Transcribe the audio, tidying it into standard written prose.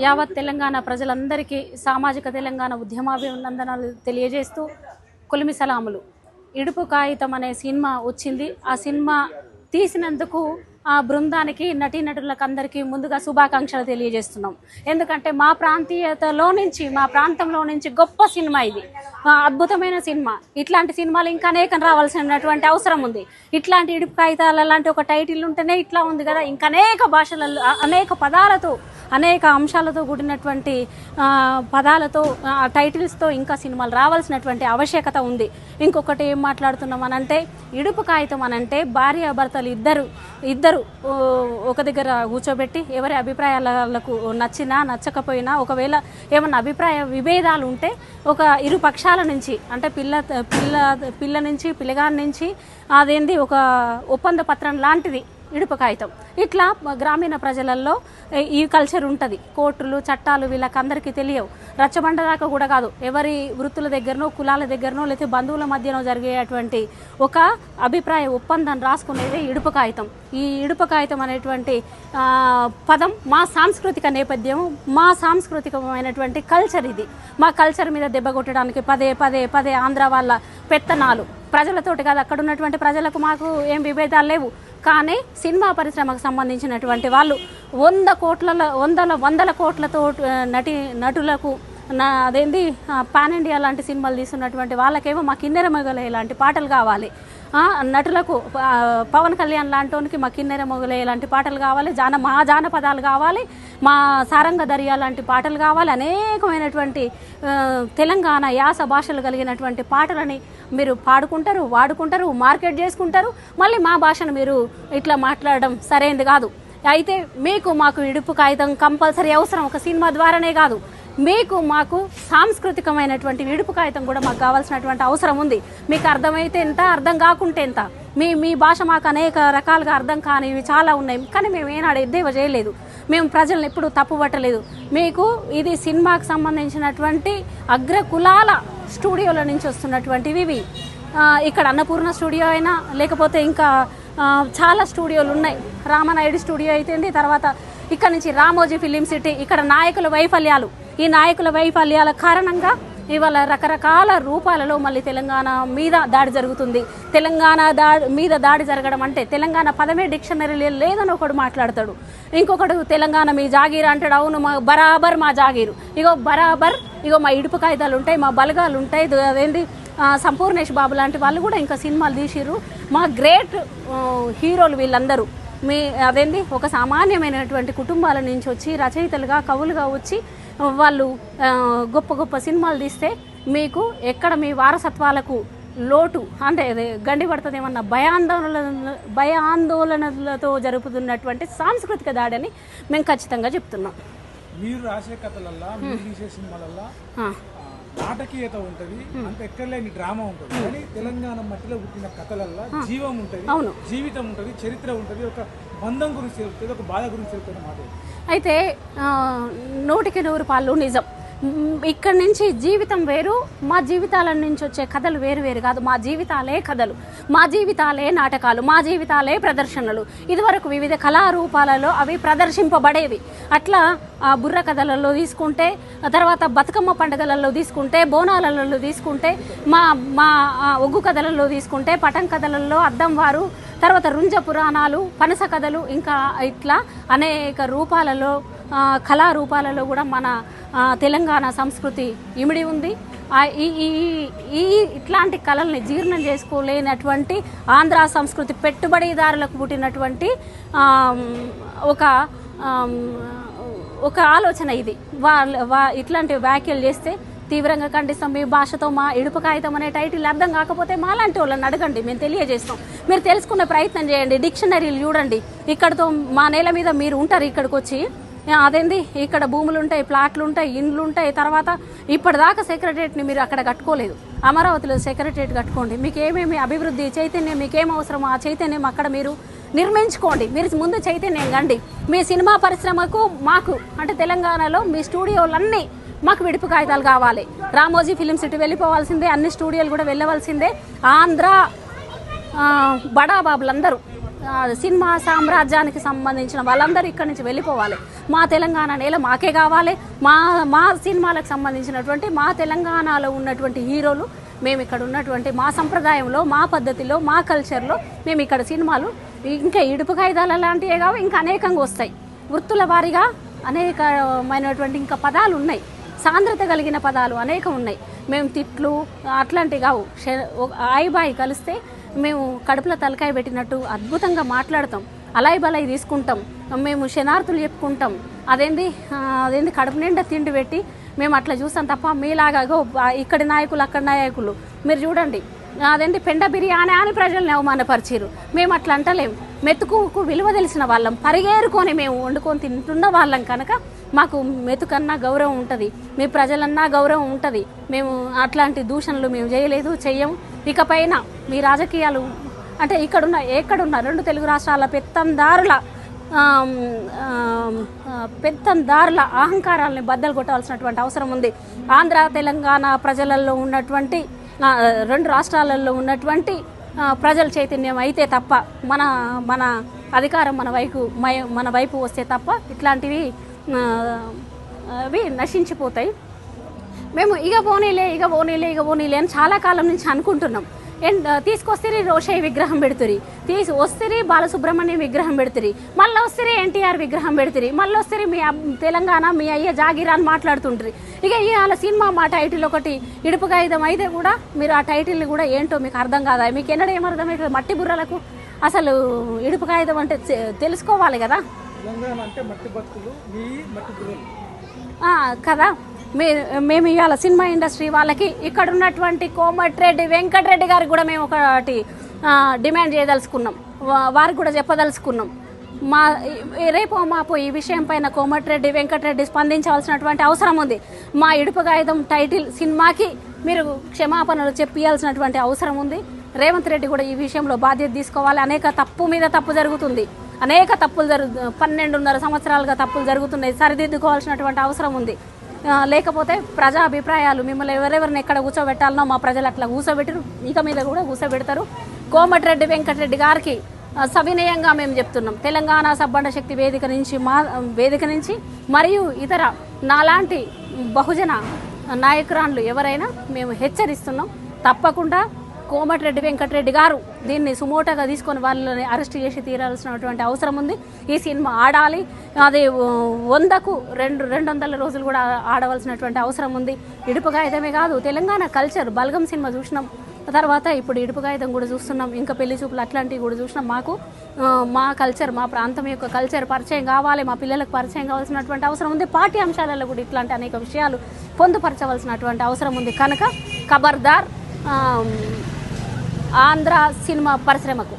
యావత్ తెలంగాణ ప్రజలందరికీ సామాజిక తెలంగాణ ఉద్యమాభివందనాలు తెలియజేస్తూ కొలిమి సలాములు. ఇడుపు కాగితం అనే సినిమా వచ్చింది. ఆ సినిమా తీసినందుకు ఆ బృందానికి నటీనటులకు అందరికీ ముందుగా శుభాకాంక్షలు తెలియజేస్తున్నాం. ఎందుకంటే మా ప్రాంతీయతలో నుంచి, మా ప్రాంతంలో నుంచి గొప్ప సినిమా ఇది, అద్భుతమైన సినిమా. ఇట్లాంటి సినిమాలు ఇంకా అనేకం రావాల్సినటువంటి అవసరం ఉంది. ఇట్లాంటి ఇడుపు కాగితాలు అలాంటి ఒక టైటిల్ ఉంటేనే ఇట్లా ఉంది కదా, ఇంకా అనేక భాషలలో అనేక పదాలతో అనేక అంశాలతో కూడినటువంటి పదాలతో టైటిల్స్తో ఇంకా సినిమాలు రావాల్సినటువంటి ఆవశ్యకత ఉంది. ఇంకొకటి ఏం మాట్లాడుతున్నాం అనంటే, ఇడుపు కాగితం అనంటే భార్యాభర్తలు ఇద్దరు ఒక దగ్గర కూర్చోబెట్టి ఎవరి అభిప్రాయాలకు నచ్చినా నచ్చకపోయినా, ఒకవేళ ఏమన్నా అభిప్రాయ విభేదాలు ఉంటే ఒక ఇరు పక్షాల నుంచి, అంటే పిల్ల నుంచి పిల్లగాని నుంచి అదేంది ఒక ఒప్పంద పత్రం లాంటిది ఇడుపు కాగితం. ఇట్లా గ్రామీణ ప్రజలలో ఈ కల్చర్ ఉంటుంది. కోర్టులు చట్టాలు వీళ్ళకందరికీ తెలియవు. రచ్చబండ దాకా కూడా కాదు, ఎవరి వృత్తుల దగ్గరనో కులాల దగ్గరనో లేకపోతే బంధువుల మధ్యనో జరిగేటువంటి ఒక అభిప్రాయ ఒప్పందాన్ని రాసుకునేది ఇడుపు కాగితం. ఈ ఇడుపు కాగితం అనేటువంటి పదం మా సాంస్కృతిక నేపథ్యం, మా సాంస్కృతికమైనటువంటి కల్చర్ ఇది. మా కల్చర్ మీద దెబ్బ కొట్టడానికి పదే పదే పదే ఆంధ్ర వాళ్ళ పెత్తనాలు, ప్రజలతోటి కాదు, అక్కడ ఉన్నటువంటి ప్రజలకు మాకు ఏం విభేదాలు లేవు. కానీ సినిమా పరిశ్రమకు సంబంధించినటువంటి వాళ్ళు వందల కోట్లతో నటులకు అదేంది పాన్ ఇండియా లాంటి సినిమాలు తీస్తున్నటువంటి వాళ్ళకేమో మా కిన్నెర మొగలే లాంటి పాటలు కావాలి, నటులకు పవన్ కళ్యాణ్ లాంటి మా కిన్నెర మొగలే లాంటి పాటలు కావాలి, మా జానపదాలు కావాలి, మా సారంగ దర్యా లాంటి పాటలు కావాలి. అనేకమైనటువంటి తెలంగాణ యాస భాషలు కలిగినటువంటి పాటలని మీరు పాడుకుంటారు, వాడుకుంటారు, మార్కెట్ చేసుకుంటారు. మళ్ళీ మా భాషను మీరు ఇట్లా మాట్లాడడం సరైనది కాదు. అయితే మీకు మాకు ఇడుపు కాగితం కంపల్సరీ అవసరం. ఒక సినిమా ద్వారానే కాదు, మీకు మాకు సాంస్కృతికమైనటువంటి ఇడుపు కాగితం కూడా మాకు కావాల్సినటువంటి అవసరం ఉంది. మీకు అర్థమైతే ఎంత, అర్థం కాకుంటే ఎంత. మీ భాష మాకు అనేక రకాలుగా అర్థం కానివి చాలా ఉన్నాయి. కానీ మేము ఏనాడు ఎద్దేవా చేయలేదు, మేము ప్రజలను ఎప్పుడు తప్పుపట్టలేదు. మీకు ఇది సినిమాకు సంబంధించినటువంటి అగ్ర కులాల స్టూడియోల నుంచి వస్తున్నటువంటివి ఇవి. ఇక్కడ అన్నపూర్ణ స్టూడియో అయినా లేకపోతే ఇంకా చాలా స్టూడియోలు ఉన్నాయి. రామనాయుడు స్టూడియో అయితేంది, తర్వాత ఇక్కడ నుంచి రామోజీ ఫిలిం సిటీ. ఇక్కడ నాయకుల వైఫల్యాలు, ఈ నాయకుల వైఫల్యాల కారణంగా ఇవాళ రకరకాల రూపాలలో మళ్ళీ తెలంగాణ మీద దాడి జరుగుతుంది. తెలంగాణ మీద దాడి జరగడం అంటే తెలంగాణ పదమే డిక్షనరీలో లేదని ఒకడు మాట్లాడతాడు, ఇంకొకడు తెలంగాణ మీ జాగీరు అంటాడు. అవును, మా బరాబర్ మా జాగీరు, ఇగో బరాబర్, ఇగో మా ఇడుపు కాగితాలు ఉంటాయి, మా బలగాలు ఉంటాయి. అదేంటి సంపూర్ణేష్ బాబు లాంటి వాళ్ళు కూడా ఇంకా సినిమాలు తీసిర్రు. మా గ్రేట్ హీరోలు వీళ్ళందరూ. అదేంటి ఒక సామాన్యమైనటువంటి కుటుంబాల నుంచి వచ్చి రచయితలుగా కవులుగా వచ్చి వాళ్ళు గొప్ప గొప్ప సినిమాలు తీస్తే మీకు ఎక్కడ మీ వారసత్వాలకు లోటు అంటే గండి పడుతుందేమన్న భయాందోళనలతో జరుపుతున్నటువంటి సాంస్కృతిక దాడిని మేము ఖచ్చితంగా చెప్తున్నాం. మీరు రాసే కథలల్లా, మీరు తీసే సినిమాలల్లా నాటకీయత ఉంటుంది, అంత ఎక్కడలేని డ్రామా ఉంటుంది. కానీ తెలంగాణ మట్టిలో పుట్టిన కథలల్లా జీవం ఉంటుంది, జీవితం ఉంటుంది, చరిత్ర ఉంటుంది, ఒక బంధం గురించి తెలుస్తుంది, ఒక బాధ గురించి తెలుస్తుంది మాట. అయితే 100% నిజం. ఇక్కడ నుంచి జీవితం వేరు, మా జీవితాల నుంచి వచ్చే కథలు వేరు వేరు కాదు. మా జీవితాలే కథలు, మా జీవితాలే నాటకాలు, మా జీవితాలే ప్రదర్శనలు. ఇదివరకు వివిధ కళారూపాలలో అవి ప్రదర్శింపబడేవి. అట్లా బుర్ర కథలలో తీసుకుంటే, తర్వాత బతుకమ్మ పండుగలలో తీసుకుంటే, బోనాలలో తీసుకుంటే, మా ఒగ్గు కథలలో తీసుకుంటే, పటం కథలలో అద్దంవారు, తర్వాత రుంజ పురాణాలు, పనస కథలు, ఇంకా ఇట్లా అనేక రూపాలలో కళారూపాలలో కూడా మన తెలంగాణ సంస్కృతి ఇమిడి ఉంది. ఈ ఇట్లాంటి కళల్ని జీర్ణం చేసుకోలేనటువంటి ఆంధ్ర సంస్కృతి పెట్టుబడిదారులకు పుట్టినటువంటి ఒక ఆలోచన ఇది. ఇట్లాంటి వ్యాఖ్యలు చేస్తే తీవ్రంగా ఖండిస్తాం. మీ భాషతో మా ఇడుపు కాగితం అనే టైటిల్ అర్థం కాకపోతే మాలాంటి వాళ్ళని అడగండి, మేము తెలియజేస్తాం. మీరు తెలుసుకునే ప్రయత్నం చేయండి, డిక్షనరీలు చూడండి. ఇక్కడతో మా నేల మీద మీరు ఉంటారు, ఇక్కడికి వచ్చి అదేంది ఇక్కడ భూములు ఉంటాయి, ప్లాట్లు ఉంటాయి, ఇండ్లు ఉంటాయి. తర్వాత ఇప్పటిదాకా సెక్రటరియట్ని మీరు అక్కడ కట్టుకోలేదు, అమరావతిలో సెక్రటరియట్ కట్టుకోండి. మీకు ఏమేమి అభివృద్ధి చైతన్యం మీకేం అవసరమో ఆ చైతన్యం అక్కడ మీరు నిర్మించుకోండి. మీరు ముందు చైతన్యం కండి. మీ సినిమా పరిశ్రమకు మాకు అంటే తెలంగాణలో మీ స్టూడియోలన్నీ మాకు విడుపు కాగితాలు కావాలి. రామోజీ ఫిలిం సిటీ వెళ్ళిపోవాల్సిందే, అన్ని స్టూడియోలు కూడా వెళ్ళవలసిందే. ఆంధ్ర బడాబాబులందరూ సినిమా సామ్రాజ్యానికి సంబంధించిన వాళ్ళందరూ ఇక్కడి నుంచి వెళ్ళిపోవాలి. మా తెలంగాణ నేల మాకే కావాలి. మా సినిమాలకు సంబంధించినటువంటి మా తెలంగాణలో ఉన్నటువంటి హీరోలు మేము ఇక్కడ ఉన్నటువంటి మా సంప్రదాయంలో, మా పద్ధతిలో, మా కల్చర్లో మేము ఇక్కడ సినిమాలు ఇంకా ఇడుపు కాయిదాల లాంటివే కావు, ఇంకా అనేకంగా వస్తాయి. వృత్తుల వారీగా అనేకమైనటువంటి ఇంకా పదాలు ఉన్నాయి, సాంద్రత కలిగిన పదాలు అనేకం ఉన్నాయి. మేము తిట్లు అట్లాంటివి కావు. ఆయిబాయి కలిస్తే మేము కడుపులో తలకాయ పెట్టినట్టు అద్భుతంగా మాట్లాడతాం, అలాయి బలాయి తీసుకుంటాం, మేము శనార్థులు చెప్పుకుంటాం. అదేంది కడుపు నిండా తిండి పెట్టి మేము అట్లా చూస్తాం తప్ప మీలాగా ఇక్కడి నాయకులు అక్కడి నాయకులు మీరు చూడండి పెండ బిర్యానీ అని ప్రజల్ని అవమానపరిచారు. మేము అట్లా అంటలేము. మెతుకుకు విలువ తెలిసిన వాళ్ళం, పరిగేరుకొని మేము వండుకొని తింటున్న వాళ్ళం కనుక మాకు మెతుకన్నా గౌరవం ఉంటుంది, మీ ప్రజలన్నా గౌరవం ఉంటుంది. మేము అట్లాంటి దూషణలు మేము చేయలేదు, చెయ్యము. ఇకపైన మీ రాజకీయాలు అంటే ఎక్కడున్న 2 తెలుగు రాష్ట్రాల పెత్తందారుల అహంకారాలని బద్దలు కొట్టాల్సినటువంటి అవసరం ఉంది. ఆంధ్ర తెలంగాణ ప్రజలలో ఉన్నటువంటి 2 రాష్ట్రాలలో ఉన్నటువంటి ప్రజల చైతన్యం అయితే తప్ప మన అధికారం మన వైపు వస్తే తప్ప ఇట్లాంటివి అవి నశించిపోతాయి. మేము ఇక పోనీలే అని చాలా కాలం నుంచి అనుకుంటున్నాం. తీసుకొస్తే రోషయ్య విగ్రహం పెడుతురి, వస్తే బాలసుబ్రహ్మణ్యం విగ్రహం పెడుతురి, మళ్ళీ వస్తే ఎన్టీఆర్ విగ్రహం పెడుతురి, మళ్ళీ వస్తే మీ తెలంగాణ మీ అయ్య జాగిరా అని మాట్లాడుతుండ్రి. ఇక ఇవాళ సినిమా మా టైటిల్ ఒకటి ఇడుపు కాగితం అయితే కూడా మీరు ఆ టైటిల్ని కూడా ఏంటో మీకు అర్థం కాదా? మీకు ఎన్నడూ ఏమర్థమవుతుంది? మట్టి బుర్రలకు అసలు ఇడుపు కాగితం అంటే తెలుసుకోవాలి కదా కదా. మేము ఇవాళ సినిమా ఇండస్ట్రీ వాళ్ళకి ఇక్కడ ఉన్నటువంటి కోమటిరెడ్డి వెంకటరెడ్డి గారికి కూడా మేము ఒకటి డిమాండ్ చేయదలుచుకున్నాం, వారికి కూడా చెప్పదలుచుకున్నాం. రేపు మాపు ఈ విషయం పైన కోమటిరెడ్డి వెంకటరెడ్డి స్పందించవలసినటువంటి అవసరం ఉంది. మా ఇడుపు కాగితం టైటిల్ సినిమాకి మీరు క్షమాపణలు చెప్పాల్సినటువంటి అవసరం ఉంది. రేవంత్ రెడ్డి కూడా ఈ విషయంలో బాధ్యత తీసుకోవాలి. అనేక తప్పు మీద తప్పు జరుగుతుంది, అనేక తప్పులు 12.5 సంవత్సరాలుగా తప్పులు జరుగుతున్నాయి, సరిదిద్దుకోవాల్సినటువంటి అవసరం ఉంది. లేకపోతే ప్రజా అభిప్రాయాలు మిమ్మల్ని ఎవరెవరిని ఎక్కడ కూర్చోబెట్టాలనో మా ప్రజలు అట్లా కూర్చోబెట్టరు, ఇక మీద కూడా కూర్చోబెడతారు. కోమటిరెడ్డి వెంకటరెడ్డి గారికి సవినయంగా మేము చెప్తున్నాం, తెలంగాణ సబ్బండ శక్తి వేదిక నుంచి మరియు ఇతర నాలాంటి బహుజన నాయకురాళ్ళు ఎవరైనా మేము హెచ్చరిస్తున్నాం. తప్పకుండా కోమటిరెడ్డి వెంకటరెడ్డి గారు దీన్ని సుమోటోగా తీసుకొని వాళ్ళని అరెస్ట్ చేసి తీరాల్సినటువంటి అవసరం ఉంది. ఈ సినిమా ఆడాలి, అది 100కు 200 రోజులు కూడా ఆడవలసినటువంటి అవసరం ఉంది. ఇడుపు కాగితమే కాదు, తెలంగాణ కల్చర్ బల్గం సినిమా చూసినాం, తర్వాత ఇప్పుడు ఇడుపు కాగితం కూడా చూస్తున్నాం, ఇంకా పెళ్లి చూపులు అట్లాంటివి కూడా చూసినాం. మాకు మా కల్చర్, మా ప్రాంతం యొక్క కల్చర్ పరిచయం కావాలి, మా పిల్లలకు పరిచయం కావాల్సినటువంటి అవసరం ఉంది. పాఠ్య అంశాలలో కూడా ఇట్లాంటి అనేక విషయాలు పొందుపరచవలసినటువంటి అవసరం ఉంది. కనుక ఖబర్దార్ ఆంధ్ర సినిమా పరిశ్రమకు